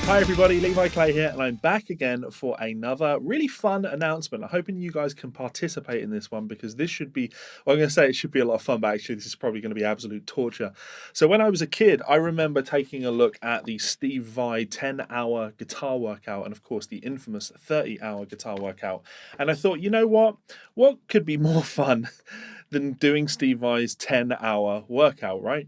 Hi everybody, Levi Clay here, and I'm back again for another really fun announcement. I'm hoping you guys can participate in this one because this should be, well, I'm going to say it should be a lot of fun, but actually this is probably going to be absolute torture. So when I was a kid, I remember taking a look at the Steve Vai 10-hour guitar workout and of course the infamous 30-hour guitar workout. And I thought, you know what? What could be more fun than doing Steve Vai's 10-hour workout, right?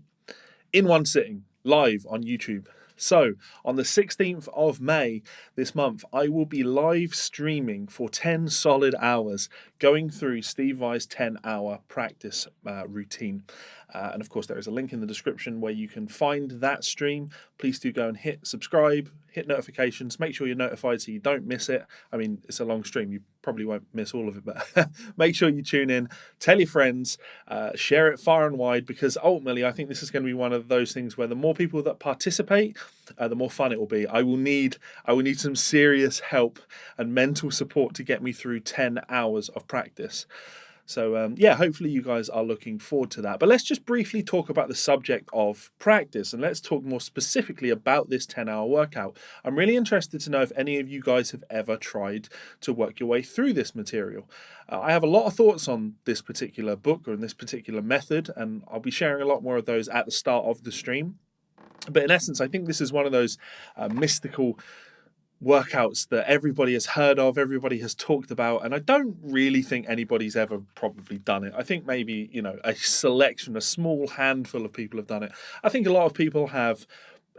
In one sitting, live on YouTube. So, on the 16th of May this month, I will be live streaming for 10 solid hours going through Steve Vai's 10-hour practice routine. And of course, there is a link in the description where you can find that stream. Please do go and hit subscribe, hit notifications, make sure you're notified so you don't miss it. I mean, it's a long stream, you probably won't miss all of it, but make sure you tune in, tell your friends, share it far and wide, because ultimately I think this is going to be one of those things where the more people that participate, the more fun it will be. I will need some serious help and mental support to get me through 10 hours of practice. So yeah, hopefully you guys are looking forward to that. But let's just briefly talk about the subject of practice, and let's talk more specifically about this 10-hour workout. I'm really interested to know if any of you guys have ever tried to work your way through this material. I have a lot of thoughts on this particular book or in this particular method, and I'll be sharing a lot more of those at the start of the stream. But in essence, I think this is one of those mystical workouts that everybody has heard of, everybody has talked about, and I don't really think anybody's ever probably done it. I think maybe, a selection, a small handful of people have done it. I think a lot of people have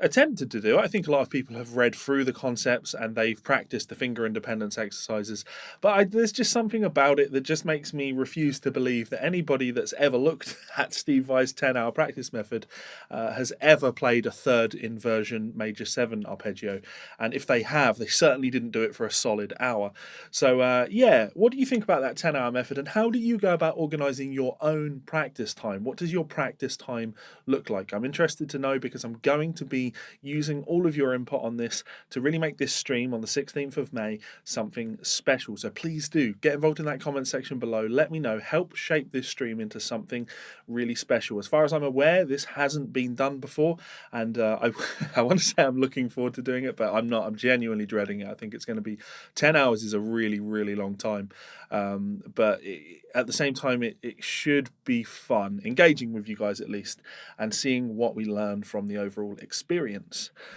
attempted to do it. I think a lot of people have read through the concepts and they've practiced the finger independence exercises, but there's just something about it that just makes me refuse to believe that anybody that's ever looked at Steve Vai's 10-hour practice method has ever played a third inversion major 7 arpeggio, and if they have, they certainly didn't do it for a solid hour. So yeah, what do you think about that 10-hour method, and how do you go about organizing your own practice time? What does your practice time look like? I'm interested to know, because I'm going to be using all of your input on this to really make this stream on the 16th of May something special. So please do get involved in that comment section below. Let me know. Help shape this stream into something really special. As far as I'm aware, this hasn't been done before, and I want to say I'm looking forward to doing it, but I'm not. I'm genuinely dreading it. I think it's going to be 10 hours is a really, really long time. But at the same time, it should be fun, engaging with you guys at least, and seeing what we learn from the overall experience.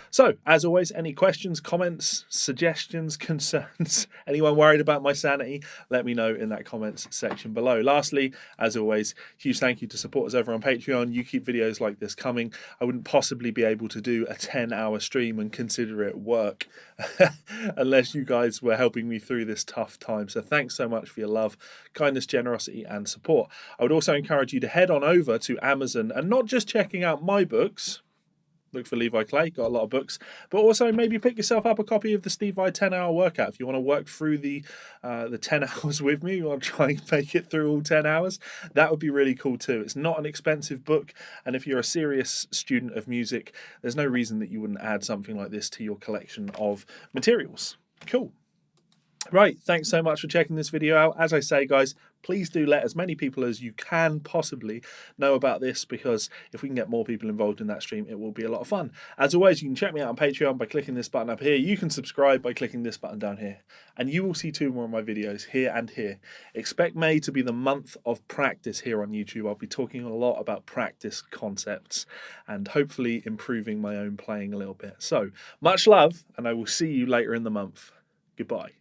So, as always, any questions, comments, suggestions, concerns, anyone worried about my sanity, let me know in that comments section below. Lastly, as always, huge thank you to supporters over on Patreon. You keep videos like this coming. I wouldn't possibly be able to do a 10-hour stream and consider it work unless you guys were helping me through this tough time. So thanks so much for your love, kindness, generosity, and support. I would also encourage you to head on over to Amazon and not just checking out my books. Look for Levi Clay, got a lot of books, but also maybe pick yourself up a copy of the Steve Vai 10-hour workout if you want to work through the 10 hours with me. You want to try and make it through all 10 hours. That would be really cool too. It's not an expensive book, and if you're a serious student of music, there's no reason that you wouldn't add something like this to your collection of materials. Cool. Right, thanks so much for checking this video out. As I say, guys, please do let as many people as you can possibly know about this, because if we can get more people involved in that stream, it will be a lot of fun. As always, you can check me out on Patreon by clicking this button up here. You can subscribe by clicking this button down here. And you will see 2 more of my videos here and here. Expect May to be the month of practice here on YouTube. I'll be talking a lot about practice concepts and hopefully improving my own playing a little bit. So, much love, and I will see you later in the month. Goodbye.